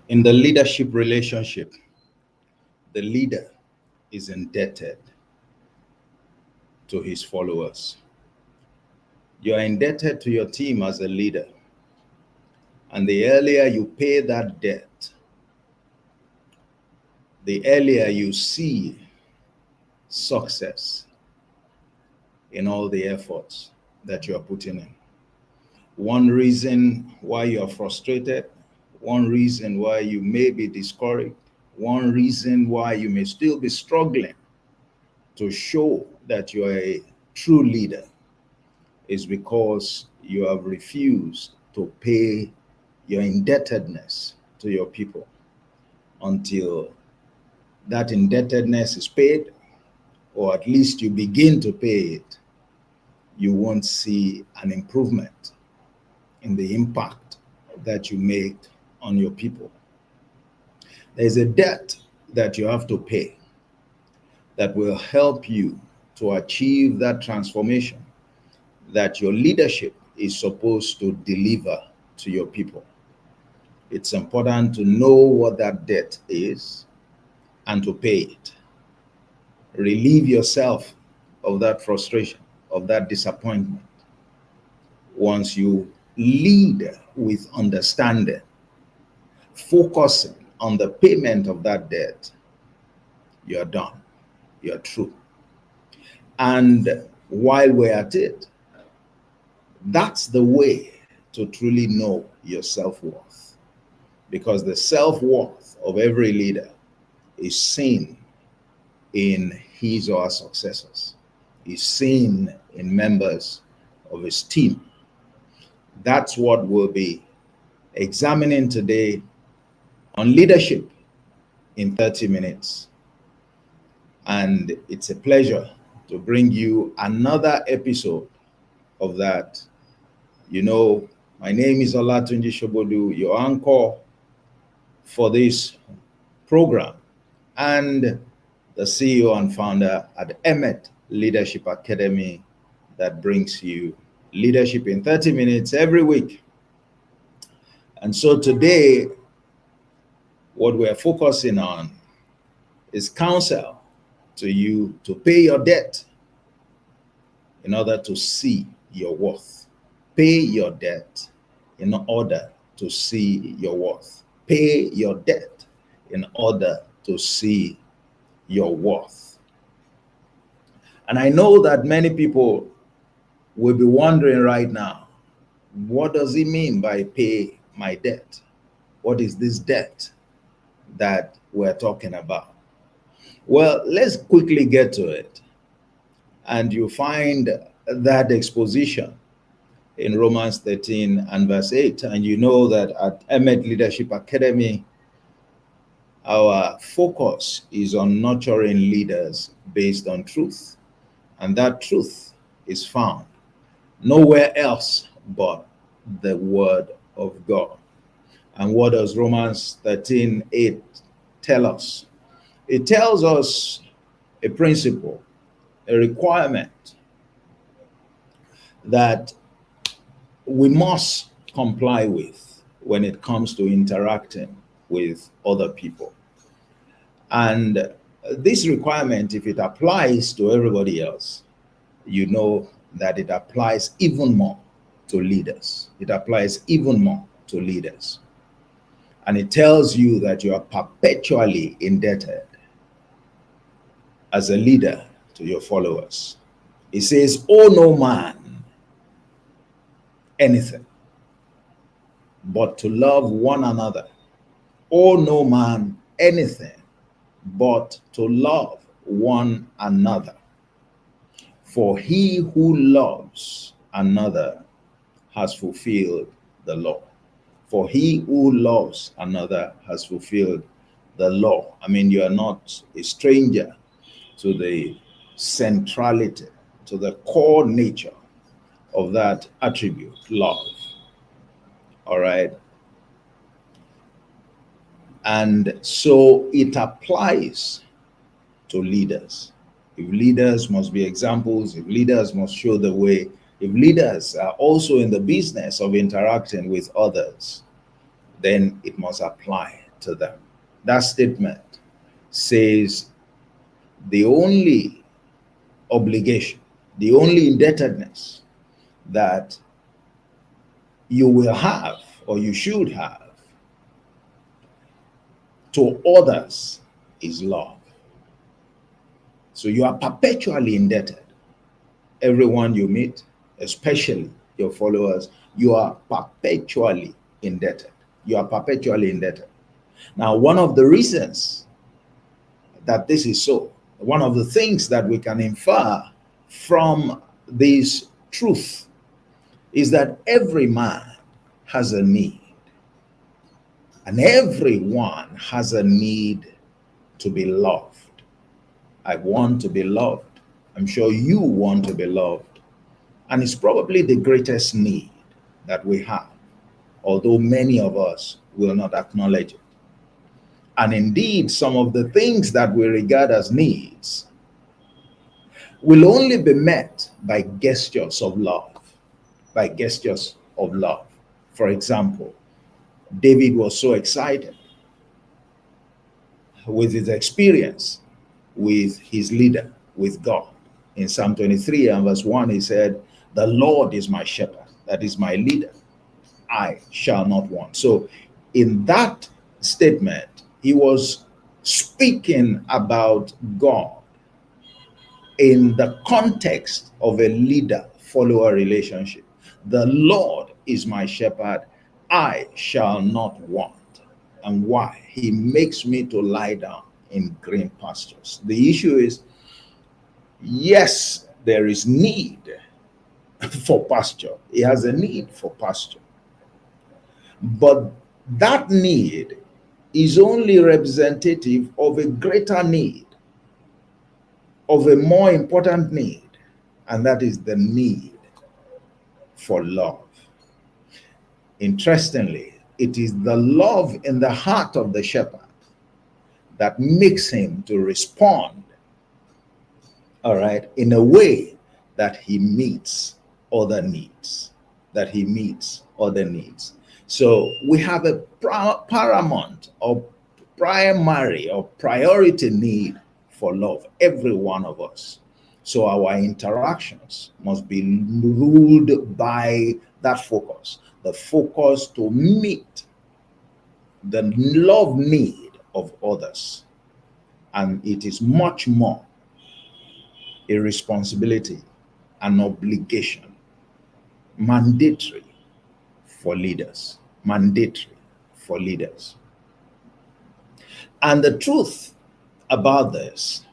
In the leadership relationship, the leader is indebted to his followers. You are indebted to your team as a leader. And the earlier you pay that debt, the earlier you see success in all the efforts that you are putting in. One reason why you are frustrated, one reason why you may be discouraged, one reason why you may still be struggling to show that you are a true leader is because you have refused to pay your indebtedness to your people. Until that indebtedness is paid, or at least you begin to pay it, you won't see an improvement in the impact that you make on your people. There's a debt that you have to pay that will help you to achieve that transformation that your leadership is supposed to deliver to your people. It's important to know what that debt is and to pay it. Relieve yourself of that frustration, of that disappointment. Once you lead with understanding, focusing on the payment of that debt, you're done, you're through. And while we're at it, that's the way to truly know your self-worth. Because the self-worth of every leader is seen in his or her successors, is seen in members of his team. That's what we'll be examining today on leadership in 30 minutes. And it's a pleasure to bring you another episode of that. You know, my name is Olatunji Shobodu, your anchor for this program, and the CEO and founder at Emet Leadership Academy that brings you leadership in 30 minutes every week. And so today, what we're focusing on is counsel to you to pay your debt in order to see your worth. Pay your debt in order to see your worth. Pay your debt in order to see your worth. And I know that many people will be wondering right now, what does it mean by pay my debt? What is this debt that we're talking about? Well, let's quickly get to it. And you find that exposition in Romans 13 and verse 8. And you know that at Emet Leadership Academy, our focus is on nurturing leaders based on truth. And that truth is found nowhere else but the Word of God. And what does Romans 13:8 tell us? It tells us a principle, a requirement that we must comply with when it comes to interacting with other people. And this requirement, if it applies to everybody else, you know that it applies even more to leaders. It applies even more to leaders. And it tells you that you are perpetually indebted as a leader to your followers. It says, owe no man anything but to love one another. Owe no man anything but to love one another. For he who loves another has fulfilled the law. For he who loves another has fulfilled the law. I mean, you are not a stranger to the centrality, to the core nature of that attribute, love. All right. And so it applies to leaders. If leaders must be examples, if leaders must show the way, if leaders are also in the business of interacting with others, then it must apply to them. That statement says the only obligation, the only indebtedness that you will have or you should have to others is love. So you are perpetually indebted. Everyone you meet, especially your followers, you are perpetually indebted. You are perpetually indebted. Now, one of the reasons that this is so, one of the things that we can infer from this truth is that every man has a need, and everyone has a need to be loved. I want to be loved. I'm sure you want to be loved. And it's probably the greatest need that we have, although many of us will not acknowledge it. And indeed, some of the things that we regard as needs will only be met by gestures of love, by gestures of love. For example, David was so excited with his experience with his leader, with God. In Psalm 23 and verse 1, he said, "The Lord is my shepherd, that is my leader. I shall not want." So in that statement, he was speaking about God in the context of a leader-follower relationship. The Lord is my shepherd, I shall not want. And why? He makes me to lie down in green pastures. The issue is, yes, there is need for pasture. He has a need for pasture. But that need is only representative of a greater need, of a more important need, and that is the need for love. Interestingly, it is the love in the heart of the shepherd that makes him to respond, all right, in a way that he meets other needs, that he meets other needs. So we have a paramount or primary or priority need for love, every one of us. So our interactions must be ruled by that focus, the focus to meet the love need of others. And it is much more a responsibility, an obligation, mandatory for leaders, mandatory for leaders. And the truth about this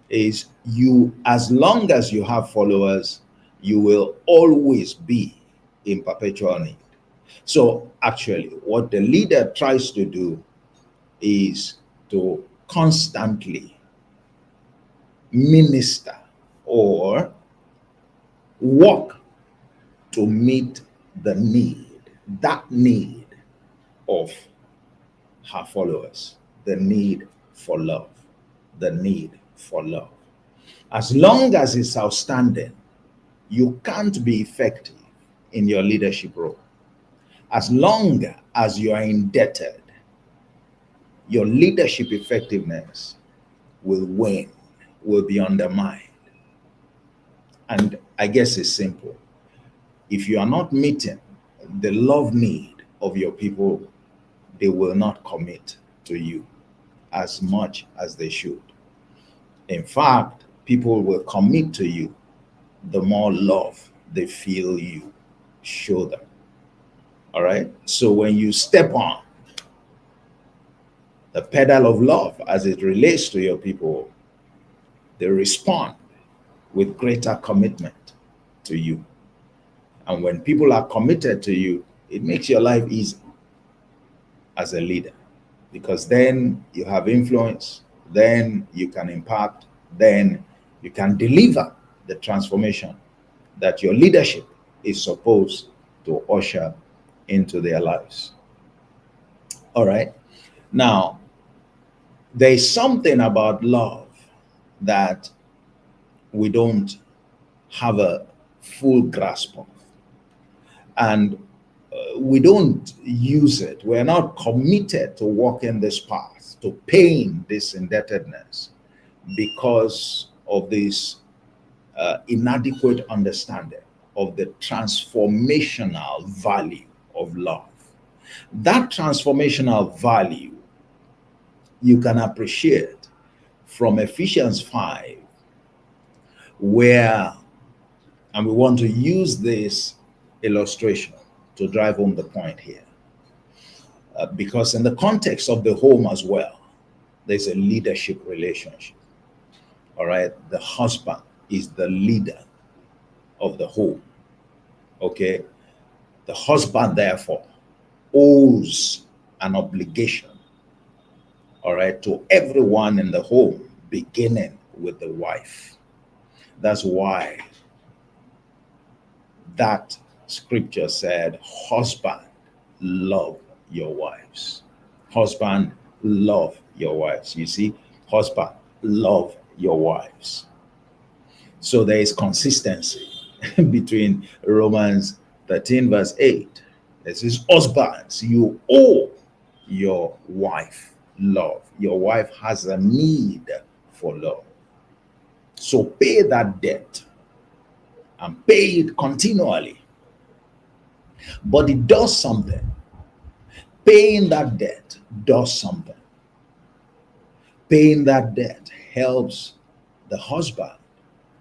is, you, as long as you have followers, you will always be in perpetual need. So actually, what the leader tries to do is to constantly minister or work to meet the need, that need of her followers, the need for love, the need for love. As long as it's outstanding, you can't be effective in your leadership role. As long as you are indebted, your leadership effectiveness will wane, will be undermined. And I guess it's simple. If you are not meeting the love need of your people, they will not commit to you as much as they should. In fact, people will commit to you the more love they feel you show them. All right? So when you step on the pedal of love as it relates to your people, they respond with greater commitment to you. And when people are committed to you, it makes your life easy as a leader, because then you have influence, then you can impact, then you can deliver the transformation that your leadership is supposed to usher into their lives. All right. Now, there is something about love that we don't have a full grasp of. And we don't use it. We're not committed to walking this path, to paying this indebtedness because of this inadequate understanding of the transformational value of love. That transformational value you can appreciate from Ephesians 5, where, and we want to use this illustration to drive home the point here. Because in the context of the home as well, there's a leadership relationship. All right. The husband is the leader of the home. Okay. The husband, therefore, owes an obligation, all right, to everyone in the home, beginning with the wife. That's why that scripture said, husband, love your wives. Husband, love your wives. You see, husband, love your wives. So there is consistency between Romans 13 verse 8. It says, husbands, you owe your wife love. Your wife has a need for love. So pay that debt and pay it continually. But it does something. Paying that debt does something. Paying that debt helps the husband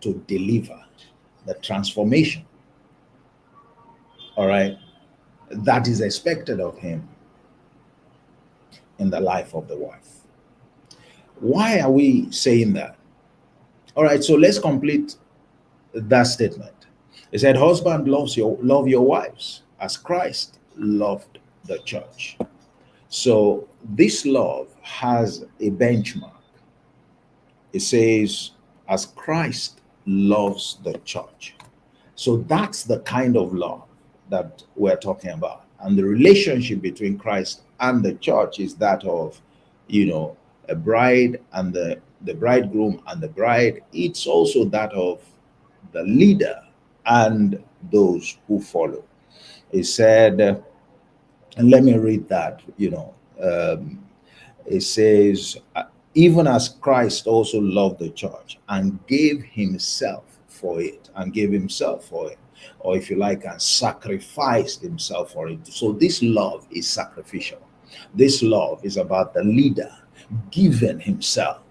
to deliver the transformation, all right, that is expected of him in the life of the wife. Why are we saying that? All right, so let's complete that statement. It said, husband, love your wives as Christ loved the church. So this love has a benchmark. It says, as Christ loves the church. So that's the kind of love that we're talking about. And the relationship between Christ and the church is that of, a bride and the bridegroom and the bride. It's also that of the leader and those who follow. It said, and let me read that, it says, even as Christ also loved the church and gave himself for it, or if you like, and sacrificed himself for it. So this love is sacrificial. This love is about the leader giving himself,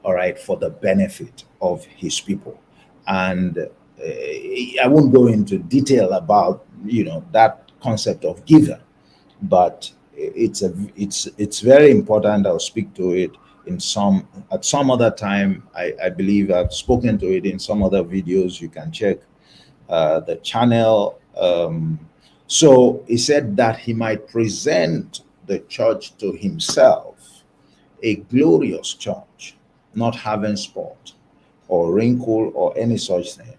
all right, for the benefit of his people. And I won't go into detail about, that concept of giving, but it's very important. I'll speak to it at some other time. I believe I've spoken to it in some other videos. You can check the channel. So he said that he might present the church to himself, a glorious church, not having spot or wrinkle or any such thing,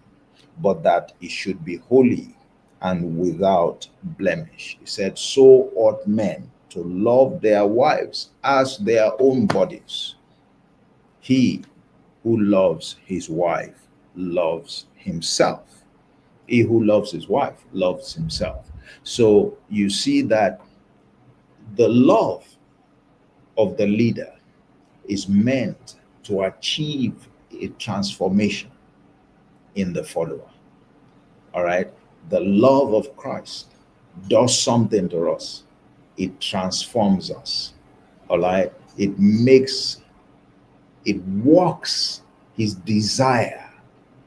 but that it should be holy and without blemish. He said, so ought men to love their wives as their own bodies. He who loves his wife loves himself. He who loves his wife loves himself. So you see that the love of the leader is meant to achieve a transformation in the follower. All right. The love of Christ does something to us. It transforms us. All right. It works his desire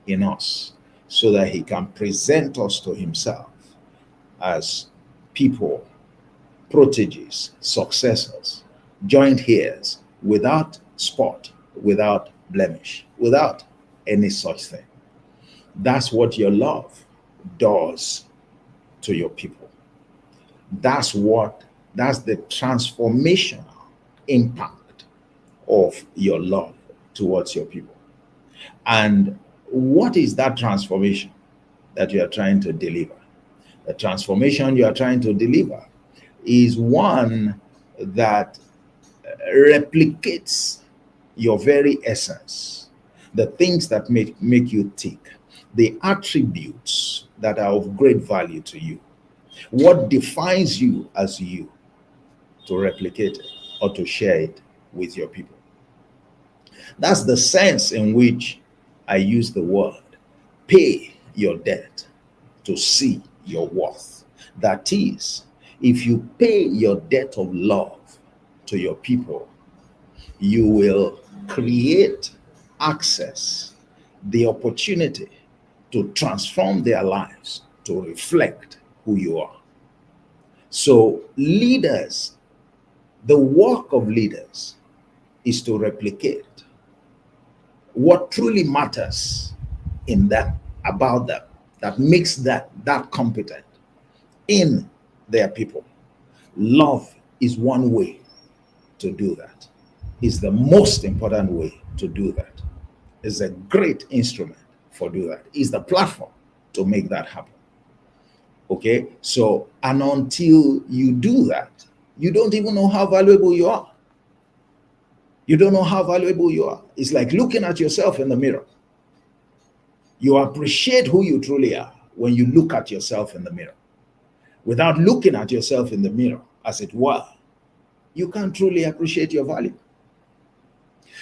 in us so that he can present us to himself as people, proteges, successors, joint heirs, without spot, without blemish, without any such thing. That's what your love does to your people. That's the transformational impact of your love towards your people. And what is that transformation that you are trying to deliver? The transformation you are trying to deliver is one that replicates your very essence, the things that make you tick, the attributes that are of great value to you. What defines you as you, to replicate it or to share it with your people. That's the sense in which I use the word pay your debt to see your worth. That is, if you pay your debt of love to your people, you will create access, the opportunity to transform their lives to reflect who you are. So leaders, the work of leaders is to replicate what truly matters in them, about them, that makes that competent in their people. Love is one way to do that. It's the most important way to do that. It's a great instrument for do that. It's the platform to make that happen. Okay, so and until you do that, you don't even know how valuable you are. You don't know how valuable you are. It's like looking at yourself in the mirror. You appreciate who you truly are when you look at yourself in the mirror. Without looking at yourself in the mirror, as it were, you can't truly appreciate your value.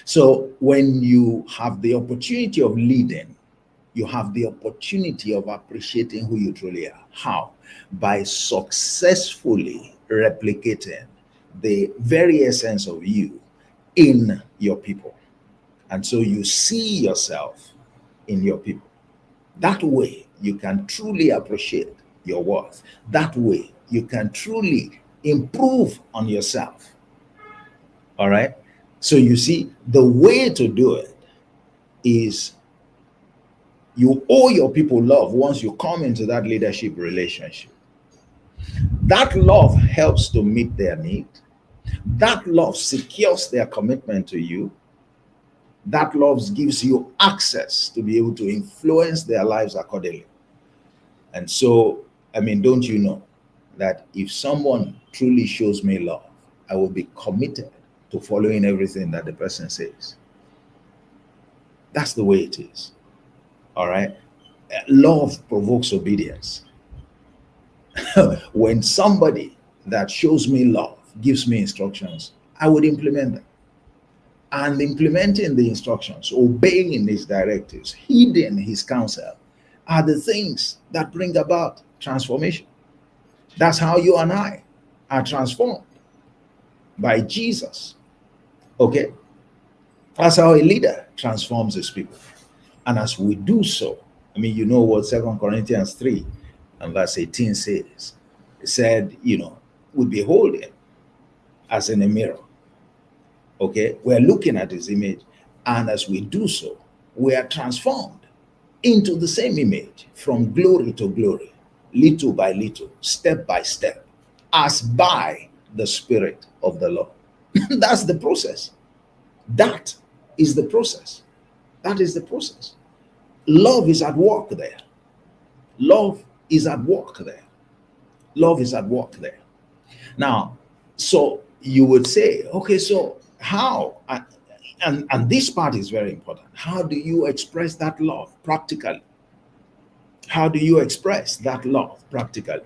So when you have the opportunity of leading, you have the opportunity of appreciating who you truly are. How? By successfully replicating the very essence of you in your people. And so you see yourself in your people. That way you can truly appreciate your worth. That way you can truly improve on yourself. All right? So you see, the way to do it is you owe your people love once you come into that leadership relationship. That love helps to meet their need. That love secures their commitment to you. That love gives you access to be able to influence their lives accordingly. And so, I mean, don't you know that if someone truly shows me love, I will be committed to following everything that the person says. That's the way it is. All right. Love provokes obedience. When somebody that shows me love gives me instructions, I would implement them. And implementing the instructions, obeying his directives, heeding his counsel are the things that bring about transformation. That's how you and I are transformed, by Jesus. Okay? That's how a leader transforms his people. And as we do so, I mean, you know what 2 Corinthians 3 and verse 18 says. It said, we behold him as in a mirror. Okay? We're looking at his image. And as we do so, we are transformed into the same image from glory to glory, little by little, step by step, as by the Spirit of the Lord. That's the process. That is the process. That is the process. Love is at work there. Love is at work there. Love is at work there. Now, so you would say, okay, so how? And this part is very important. How do you express that love practically? How do you express that love practically?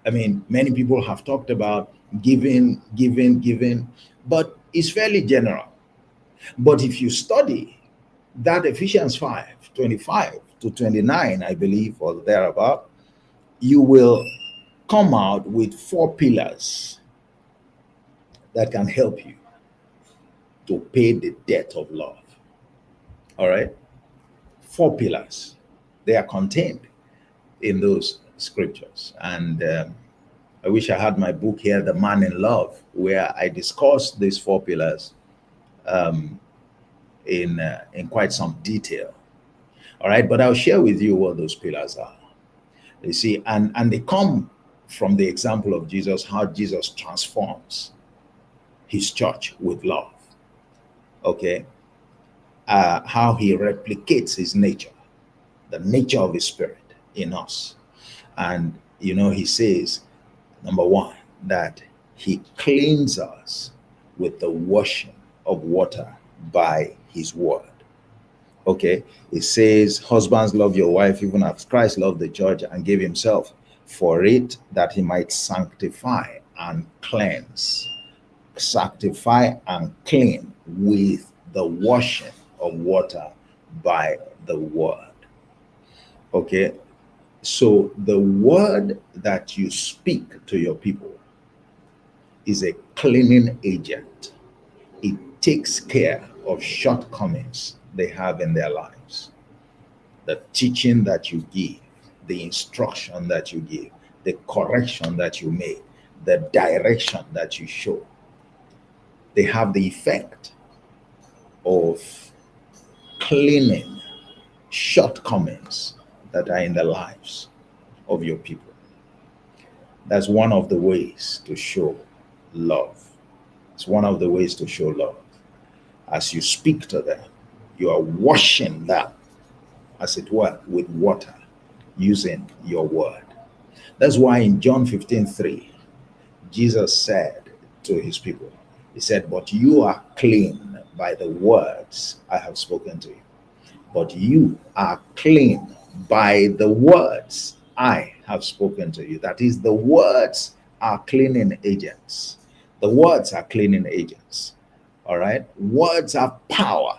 I mean, many people have talked about giving, but it's fairly general. But if you study that Ephesians 5:25 to 29, I believe, or thereabout, you will come out with 4 pillars that can help you to pay the debt of love. All right? 4 pillars. They are contained in those scriptures. And I wish I had my book here, The Man in Love, where I discuss these 4 pillars in quite some detail. All right, but I'll share with you what those pillars are. You see, and they come from the example of Jesus, how Jesus transforms his church with love. Okay, how he replicates his nature, the nature of his spirit in us. And he says, number 1, that he cleans us with the washing of water by his word. Okay, it says, husbands, love your wife even as Christ loved the church and gave himself for it that he might sanctify and cleanse. Sanctify and clean with the washing of water by the word. Okay, so the word that you speak to your people is a cleaning agent. It takes care of shortcomings they have in their lives. The teaching that you give, the instruction that you give, the correction that you make, the direction that you show, they have the effect of cleaning shortcomings that are in the lives of your people. That's one of the ways to show love. It's one of the ways to show love. As you speak to them, you are washing them, as it were, with water, using your word. That's why in John 15:3, Jesus said to his people, he said, but you are clean by the words I have spoken to you. But you are clean by the words I have spoken to you. That is, the words are cleaning agents. The words are cleaning agents. All right? Words have power.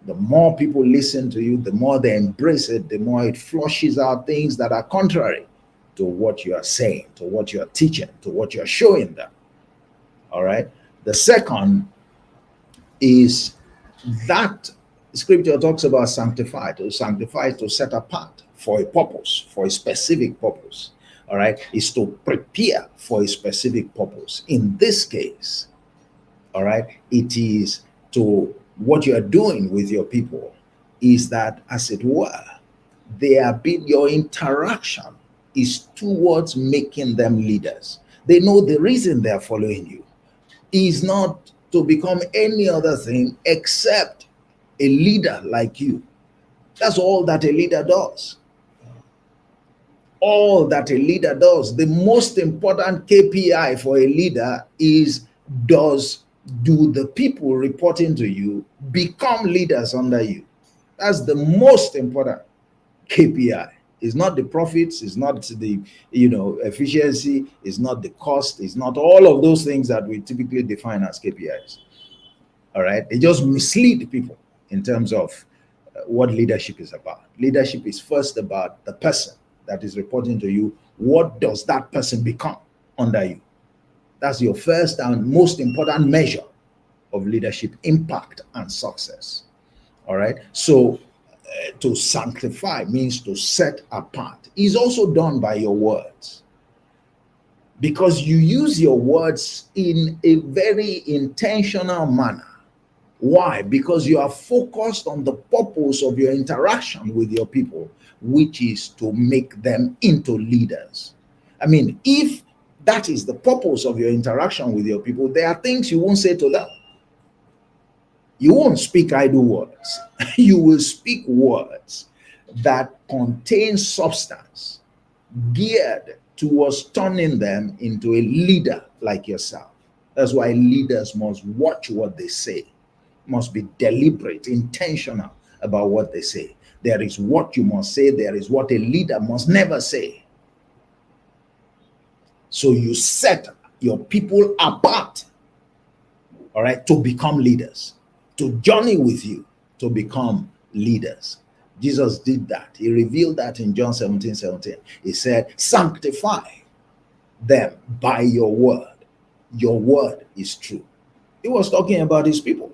The more people listen to you, the more they embrace it, the more it flushes out things that are contrary to what you are saying, to what you are teaching, to what you are showing them. All right? The second is that scripture talks about sanctify, to set apart for a purpose, for a specific purpose. All right, is to prepare for a specific purpose. In this case, all right, it is to what you are doing with your people is that, as it were, your interaction is towards making them leaders. They know the reason they are following you is not to become any other thing except a leader like you. That's all that a leader does. All that a leader does. The most important KPI for a leader is, do the people reporting to you become leaders under you? That's the most important KPI. It's not the profits, it's not the efficiency, it's not the cost, it's not all of those things that we typically define as KPIs. All right, they just mislead people in terms of what leadership is about. Leadership is first about the person that is reporting to you. What does that person become under you? That's your first and most important measure of leadership impact and success. All right, so to sanctify means to set apart. Is also done by your words, because you use your words in a very intentional manner. Why? Because you are focused on the purpose of your interaction with your people, which is to make them into leaders. I mean, if that is the purpose of your interaction with your people, there are things you won't say to them. You won't speak idle words. You will speak words that contain substance, geared towards turning them into a leader like yourself. That's why leaders must watch what they say, must be deliberate, intentional about what they say. There is what you must say, there is what a leader must never say. So you set your people apart, all right, to become leaders, to journey with you, to become leaders. Jesus did that. He revealed that in John 17:17. He said, sanctify them by your word. Your word is true. He was talking about his people.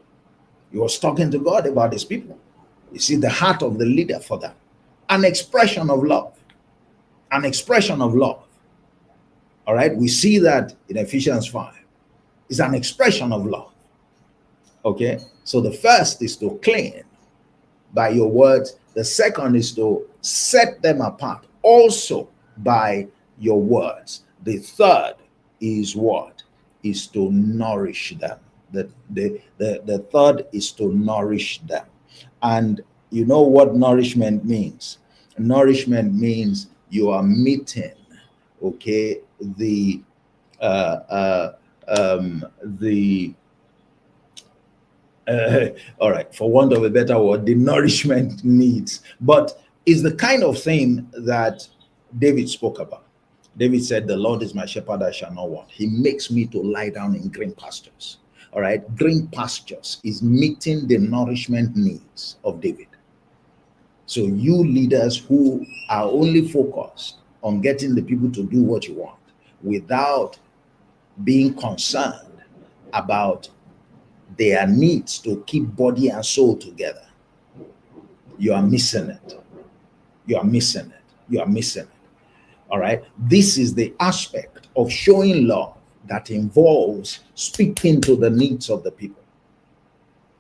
He was talking to God about his people. You see the heart of the leader for that. An expression of love. An expression of love. All right, we see that in Ephesians 5. It's an expression of love. Okay, so the first is to clean by your words. The second is to set them apart also by your words. The third is what? Is to nourish them. The third is to nourish them. And you know what nourishment means? Nourishment means you are meeting, okay, all right, for want of a better word, the nourishment needs. But it's the kind of thing that David spoke about. David said, the Lord is my shepherd, I shall not want. He makes me to lie down in green pastures. All right. Green pastures is meeting the nourishment needs of David. So you leaders who are only focused on getting the people to do what you want without being concerned about their needs to keep body and soul together, you are missing it. You are missing it. You are missing it. All right. This is the aspect of showing love that involves speaking to the needs of the people.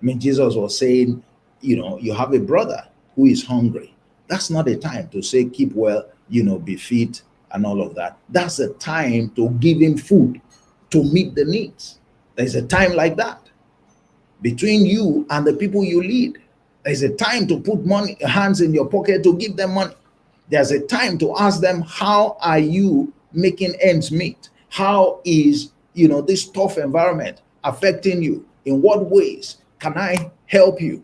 I mean, Jesus was saying, you have a brother who is hungry. That's not a time to say, keep well, be fit and all of that. That's a time to give him food to meet the needs. There's a time like that between you and the people you lead. There's a time to put hands in your pocket to give them money. There's a time to ask them, how are you making ends meet? How is, this tough environment affecting you? In what ways can I help you?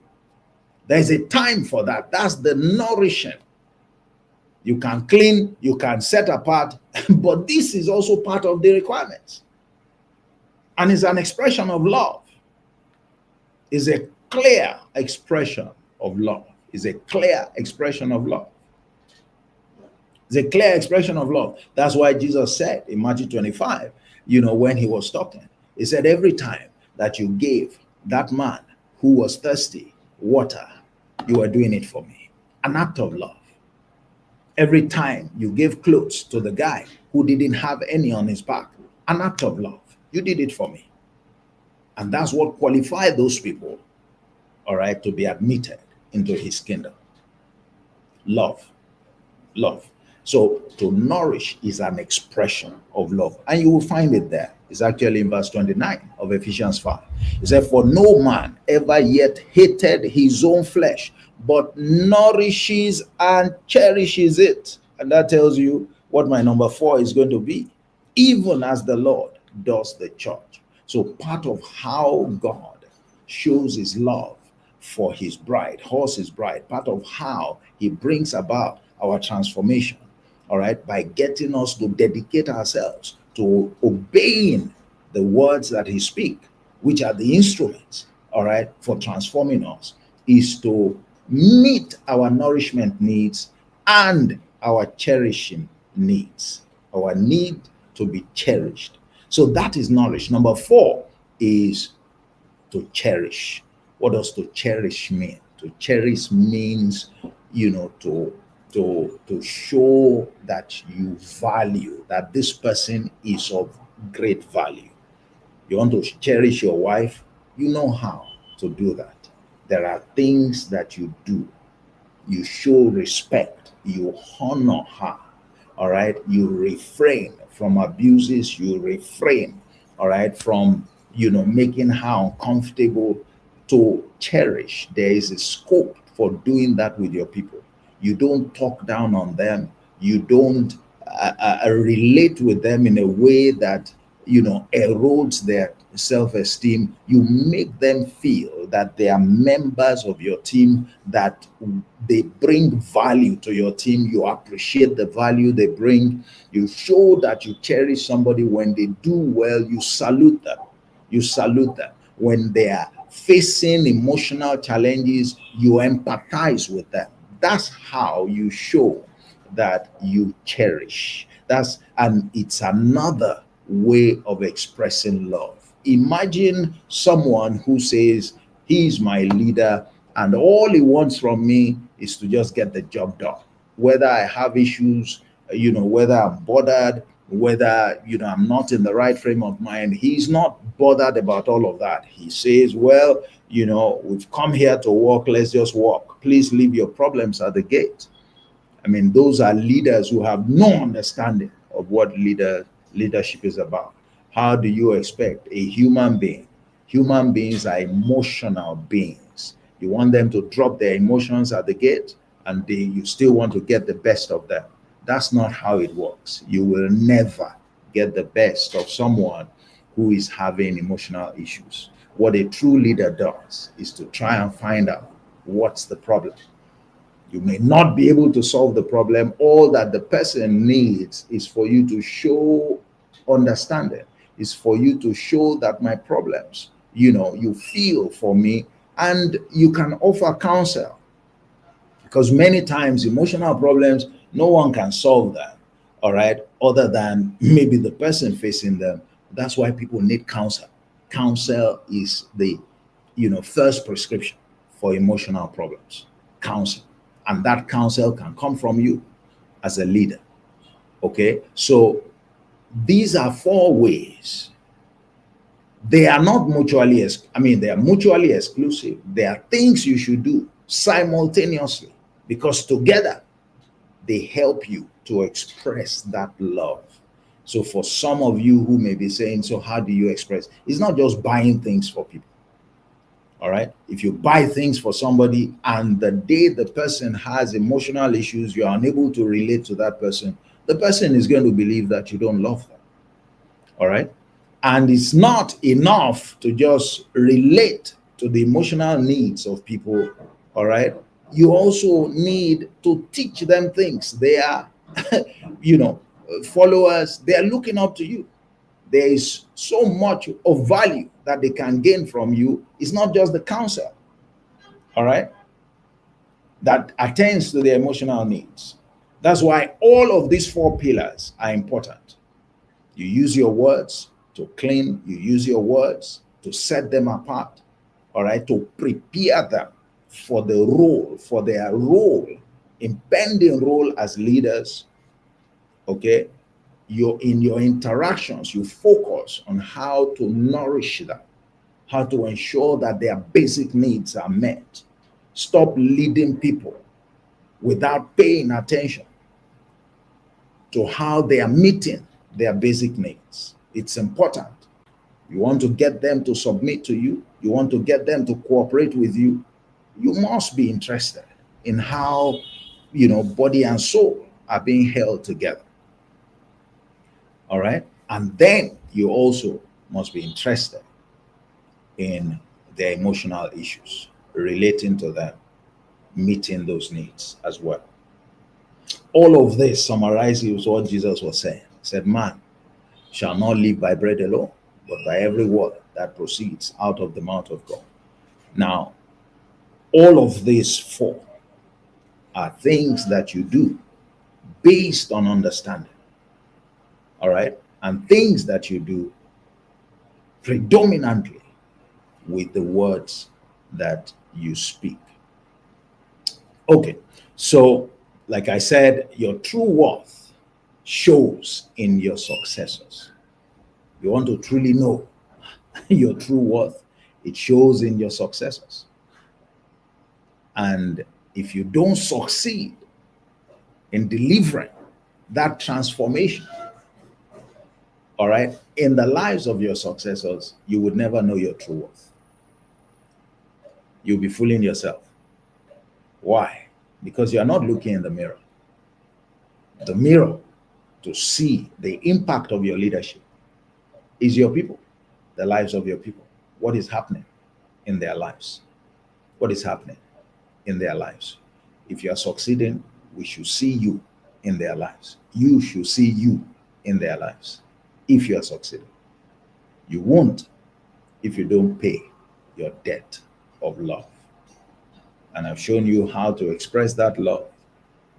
There's a time for that. That's the nourishing. You can clean, you can set apart, but this is also part of the requirements. And it's an expression of love. It's a clear expression of love. It's a clear expression of love. It's a clear expression of love. That's why Jesus said in Matthew 25, when he was talking, he said, every time that you gave that man who was thirsty water, you are doing it for me. An act of love. Every time you gave clothes to the guy who didn't have any on his back, an act of love. You did it for me. And that's what qualified those people, all right, to be admitted into his kingdom. Love. Love. So to nourish is an expression of love. And you will find it there. It's actually in verse 29 of Ephesians 5. It said, for no man ever yet hated his own flesh, but nourishes and cherishes it. And that tells you what my number 4 is going to be. Even as the Lord does the church. So part of how God shows his love for his bride, his bride, part of how he brings about our transformation, all right, by getting us to dedicate ourselves to obeying the words that he speaks, which are the instruments, all right, for transforming us, is to meet our nourishment needs and our cherishing needs, our need to be cherished. So that is knowledge. Number 4 is to cherish. What does to cherish mean? To cherish means, to show that you value, that this person is of great value. You want to cherish your wife, you know how to do that. There are things that you do. You show respect, you honor her, all right? You refrain from abuses, you refrain, all right, from, making her uncomfortable. To cherish, there is a scope for doing that with your people. You don't talk down on them. You don't relate with them in a way that, erodes their self-esteem. You make them feel that they are members of your team, that they bring value to your team. You appreciate the value they bring. You show that you cherish somebody. When they do well, you salute them. You salute them. When they are facing emotional challenges, you empathize with them. That's how you show that you cherish. And it's another way of expressing love. Imagine someone who says, he's my leader and all he wants from me is to just get the job done. Whether I have issues, whether I'm bothered, whether, I'm not in the right frame of mind, he's not bothered about all of that. He says, well, we've come here to work, let's just walk. Please leave your problems at the gate. I mean, those are leaders who have no understanding of what leadership is about. How do you expect a human being? Human beings are emotional beings. You want them to drop their emotions at the gate and you still want to get the best of them. That's not how it works. You will never get the best of someone who is having emotional issues. What a true leader does is to try and find out what's the problem. You may not be able to solve the problem. All that the person needs is for you to show understanding, is for you to show that my problems, you feel for me, and you can offer counsel. Because many times emotional problems, no one can solve them, all right, other than maybe the person facing them. That's why people need counsel. Counsel is the first prescription for emotional problems. Counsel. And that counsel can come from you as a leader. Okay, so these are 4 ways. They are not mutually, they are mutually exclusive. They are things you should do simultaneously, because together they help you to express that love. So for some of you who may be saying, so how do you express? It's not just buying things for people. All right. If you buy things for somebody and the day the person has emotional issues, you are unable to relate to that person, the person is going to believe that you don't love them. All right. And it's not enough to just relate to the emotional needs of people. All right. You also need to teach them things. They are, followers, they are looking up to you. There is so much of value that they can gain from you. It's not just the counsel, all right, that attends to their emotional needs. That's why all of these 4 pillars are important. You use your words to clean, you use your words to set them apart, all right, to prepare them for the role, for their role, impending role as leaders, okay? In your interactions, you focus on how to nourish them, how to ensure that their basic needs are met. Stop leading people without paying attention to how they are meeting their basic needs. It's important. You want to get them to submit to you, you want to get them to cooperate with you, you must be interested in how, body and soul are being held together. All right. And then you also must be interested in their emotional issues, relating to them, meeting those needs as well. All of this summarizes what Jesus was saying. He said, man shall not live by bread alone, but by every word that proceeds out of the mouth of God. Now, all of these 4 are things that you do based on understanding. All right. And things that you do predominantly with the words that you speak. Okay. So, like I said, your true worth shows in your successors. You want to truly know your true worth, it shows in your successors. And if you don't succeed in delivering that transformation, all right, in the lives of your successors, you would never know your true worth. You'll be fooling yourself. Why? Because you're not looking in the mirror. The mirror to see the impact of your leadership is your people, the lives of your people. What is happening in their lives? What is happening in their lives? If you are succeeding, we should see you in their lives. You should see you in their lives. If you are succeeding, you won't if you don't pay your debt of love. And I've shown you how to express that love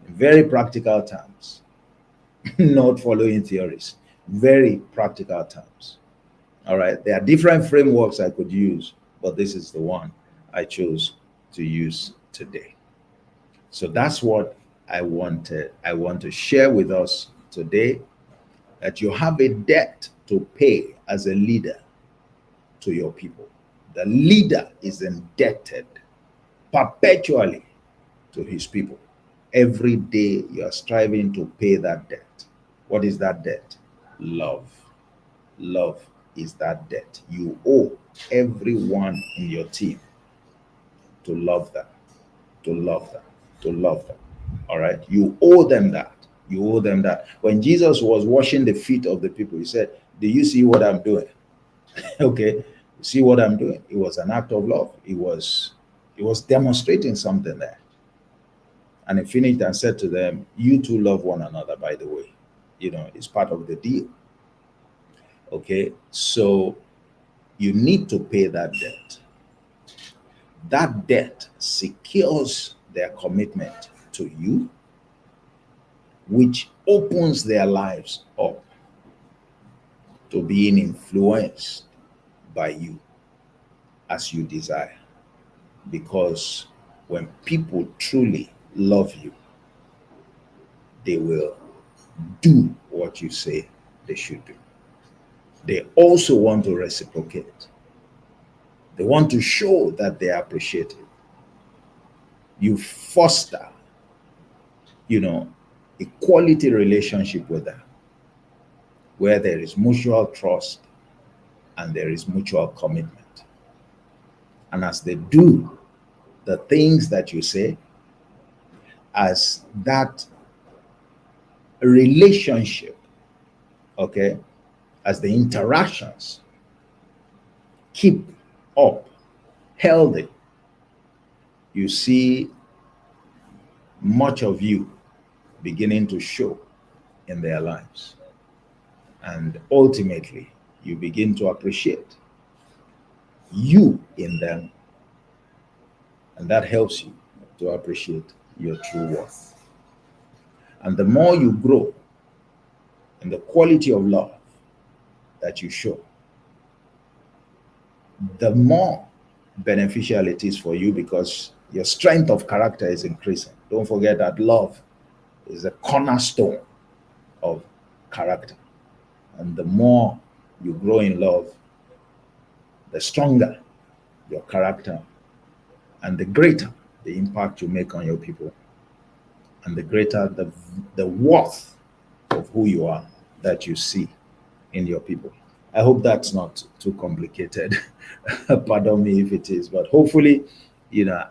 in very practical terms, not following theories, very practical terms. All right. There are different frameworks I could use, but this is the one I chose to use today. So that's what I want to share with us today, that you have a debt to pay as a leader to your people. The leader is indebted perpetually to his people. Every day you are striving to pay that debt. What is that debt? Love. Love is that debt. You owe everyone in your team to love them, to love them, to love them. All right? You owe them that. You owe them that. When Jesus was washing the feet of the people, he said, do you see what I'm doing? Okay, see what I'm doing? It was an act of love. It was demonstrating something there. And he finished and said to them, you two love one another, by the way. It's part of the deal. Okay, so you need to pay that debt. That debt secures their commitment to you, which opens their lives up to being influenced by you as you desire. Because when people truly love you, they will do what you say they should do. They also want to reciprocate. They want to show that they appreciate it. You foster, a quality relationship with them where there is mutual trust and there is mutual commitment. And as they do the things that you say, as that relationship, okay, as the interactions keep up, healthy, you see much of you beginning to show in their lives. And ultimately, you begin to appreciate you in them. And that helps you to appreciate your true worth. And the more you grow in the quality of love that you show, the more beneficial it is for you, because your strength of character is increasing. Don't forget that love is a cornerstone of character. And the more you grow in love, the stronger your character and the greater the impact you make on your people, and the greater the worth of who you are that you see in your people. I hope that's not too complicated. Pardon me if it is, but hopefully,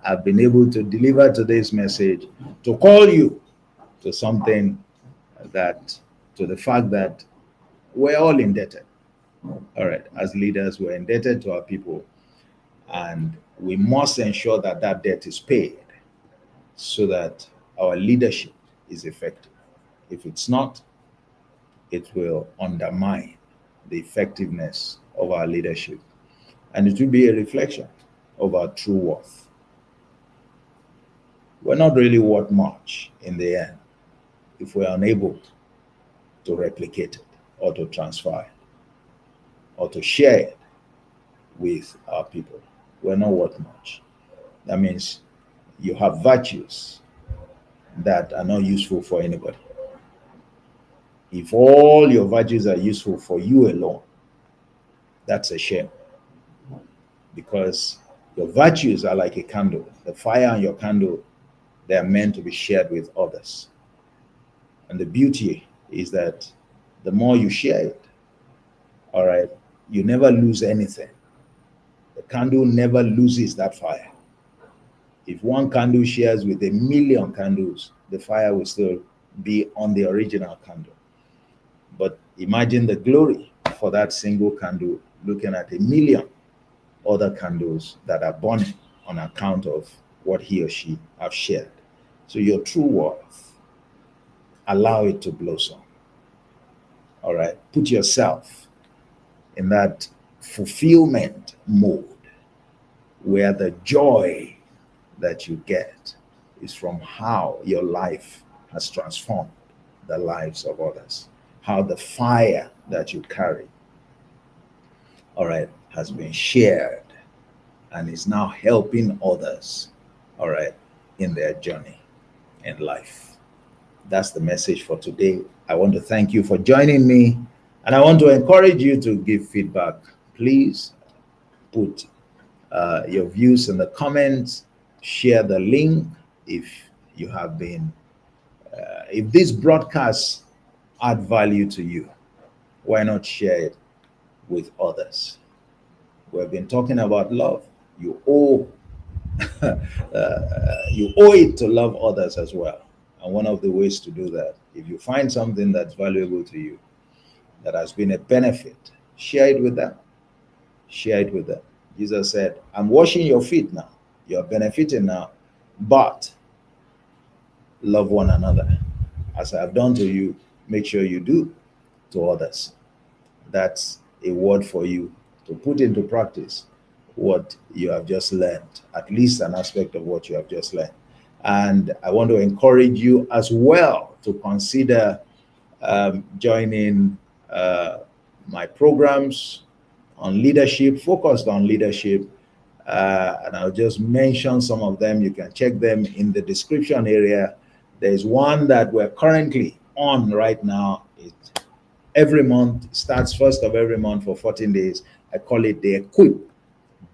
I've been able to deliver today's message to call you to something to the fact that we're all indebted. All right, as leaders, we're indebted to our people, and we must ensure that that debt is paid so that our leadership is effective. If it's not, it will undermine the effectiveness of our leadership, and it will be a reflection of our true worth. We're not really worth much in the end if we're unable to replicate it or to transfer it or to share it with our people. We're not worth much. That means you have virtues that are not useful for anybody. If all your virtues are useful for you alone, that's a shame. Because your virtues are like a candle. The fire on your candle, they are meant to be shared with others. And the beauty is that the more you share it, all right, you never lose anything. The candle never loses that fire. If one candle shares with 1,000,000 candles, the fire will still be on the original candle. But imagine the glory for that single candle looking at 1,000,000 other candles that are burning on account of what he or she have shared. So your true worth, allow it to blossom. All right, put yourself in that fulfillment mode where the joy that you get is from how your life has transformed the lives of others, how the fire that you carry, all right, has been shared and is now helping others, all right, in their journey in life. That's the message for today. I want to thank you for joining me, and I want to encourage you to give feedback. Please put your views in the comments, share the link if you have been, if this broadcast add value to you, why not share it with others? We've been talking about love. You owe you owe it to love others as well. And one of the ways to do that, if you find something that's valuable to you, that has been a benefit, share it with them. Share it with them. Jesus said, I'm washing your feet now. You're benefiting now. But love one another. As I have done to you, make sure you do to others. That's a word for you to put into practice what you have just learned, at least an aspect of what you have just learned. And I want to encourage you as well to consider joining my programs on leadership, focused on leadership. And I'll just mention some of them. You can check them in the description area. There's one that we're currently on right now. It every month, starts first of every month for 14 days. I call it the Equip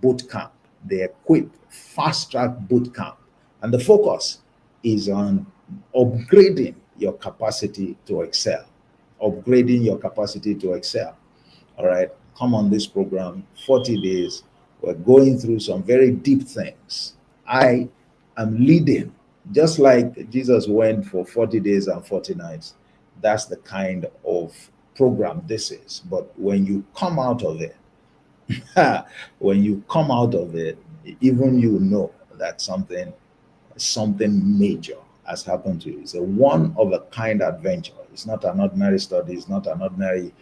Bootcamp, the Equip Fast Track Bootcamp. And the focus is on upgrading your capacity to excel, upgrading your capacity to excel. All right, come on this program, 40 days. We're going through some very deep things. I am leading, just like Jesus went for 40 days and 40 nights. That's the kind of program this is. But when you come out of it, when you come out of it, even you know that something major has happened to you. It's a one of a kind adventure. It's not an ordinary study. It's not an ordinary,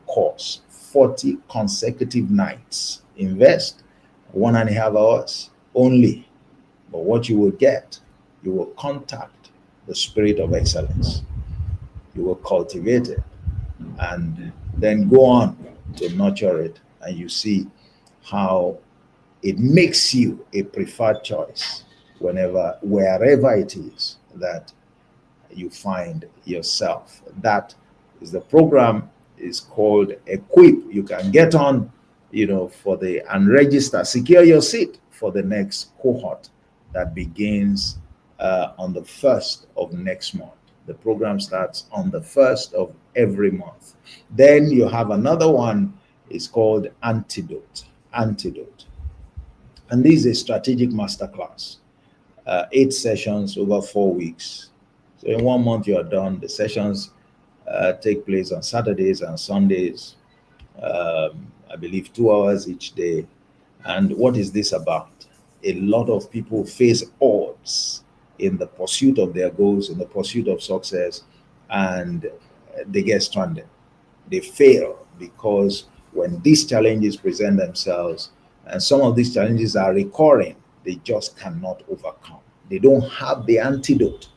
course. 40 consecutive nights. Invest 1.5 hours only. But what you will get, you will contact the spirit of excellence. You will cultivate it and then go on to nurture it. And you see how it makes you a preferred choice wherever it is that you find yourself. That is the program. Is called Equip. You can get on, and register, secure your seat for the next cohort that begins on the 1st of next month. The program starts on the 1st of every month. Then you have another one. It's called ANTIDOTE. ANTIDOTE. And this is a strategic masterclass. 8 sessions over 4 weeks. So in 1 month, you are done. The sessions take place on Saturdays and Sundays. I believe 2 hours each day. And what is this about? A lot of people face odds in the pursuit of their goals, in the pursuit of success, and they get stranded. They fail because when these challenges present themselves, and some of these challenges are recurring, they just cannot overcome. They don't have the antidote,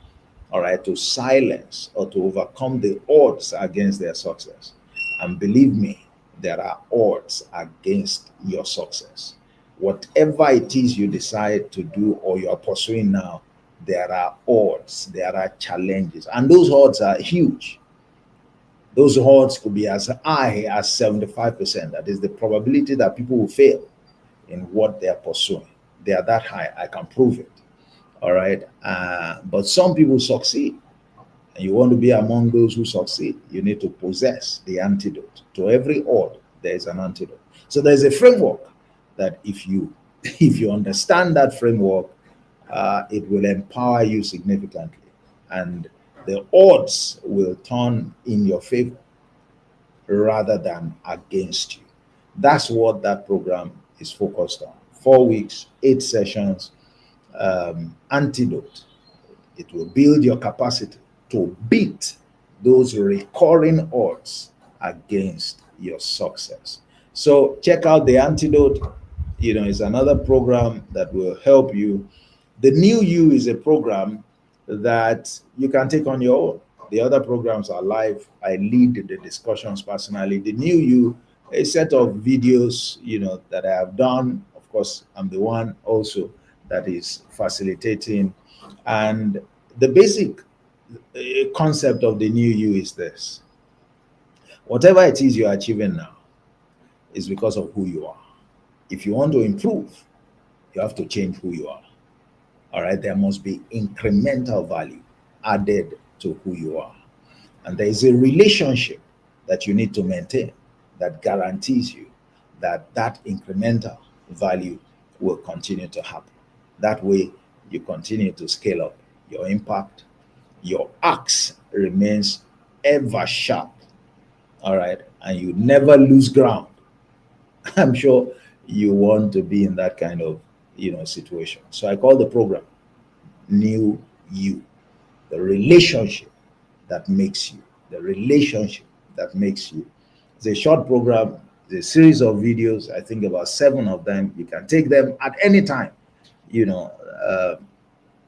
all right, to silence or to overcome the odds against their success. And believe me, there are odds against your success. Whatever it is you decide to do or you are pursuing now, there are odds, there are challenges, and those odds are huge. Those odds could be as high as 75%. That is the probability that people will fail in what they are pursuing. They are that high. I can prove it. All right. But some people succeed. And you want to be among those who succeed, you need to possess the antidote. To every odd, there is an antidote. So there's a framework that if you understand that framework, it will empower you significantly. And the odds will turn in your favor rather than against you. That's what that program is focused on. 4 weeks, 8 sessions, antidote. It will build your capacity to beat those recurring odds against your success. So check out the antidote. It's another program that will help you. The New You is a program that you can take on your own. The other programs are live. I lead the discussions personally. The New You, a set of videos, that I have done. Of course, I'm the one also that is facilitating. And the basic concept of the New You is this: whatever it is you're achieving now is because of who you are. If you want to improve, you have to change who you are. All right, there must be incremental value added to who you are. And there is a relationship that you need to maintain that guarantees you that incremental value will continue to happen. That way, you continue to scale up your impact. Your axe remains ever sharp. All right, and you never lose ground. I'm sure you want to be in that kind of situation. So I call the program New You. The relationship that makes you. The relationship that makes you. It's a short program, it's a series of videos, I think about 7 of them. You can take them at any time, you know,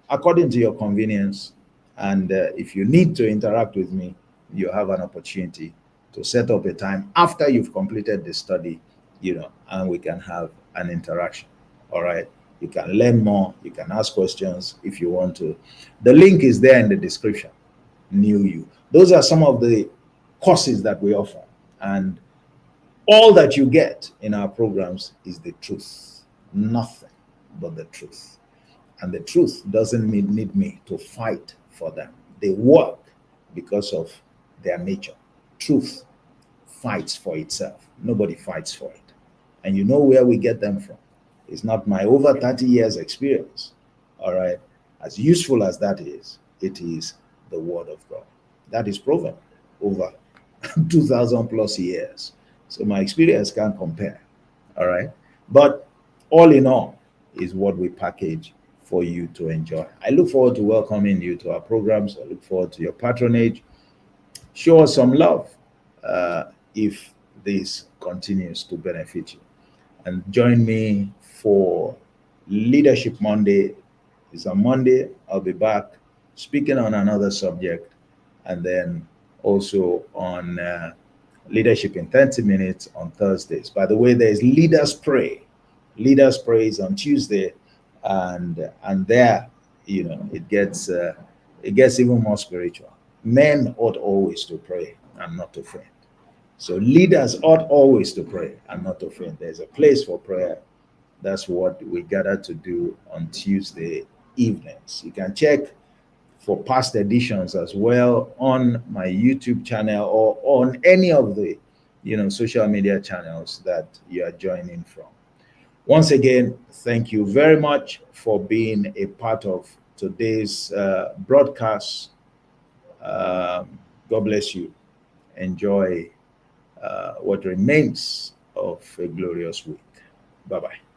according to your convenience. And if you need to interact with me, you have an opportunity to set up a time after you've completed the study, you know, and we can have an interaction. All right. You can learn more. You can ask questions if you want to. The link is there in the description. New you. Those are some of the courses that we offer. And all that you get in our programs is the truth. Nothing but the truth. And the truth doesn't need me to fight for them. They work because of their nature. Truth fights for itself. Nobody fights for it. And you know where we get them from. It's not my over 30 years experience. All right. As useful as that is, it is the word of God. That is proven over 2,000 plus years. So my experience can't compare. All right. But all in all is what we package for you to enjoy. I look forward to welcoming you to our programs. I look forward to your patronage. Show us some love if this continues to benefit you. And join me for Leadership Monday. It's on Monday. I'll be back speaking on another subject, and then also on Leadership in 30 Minutes on Thursdays. By the way, there's Leaders Pray. Leaders Pray is on Tuesday, and there, you know, it gets even more spiritual. Men ought always to pray and not to faint. So leaders ought always to pray and not to faint. There's a place for prayer. That's what we gather to do on Tuesday evenings. You can check for past editions as well on my YouTube channel or on any of the, you know, social media channels that you are joining from. Once again, thank you very much for being a part of today's broadcast. God bless you. Enjoy what remains of a glorious week. Bye-bye.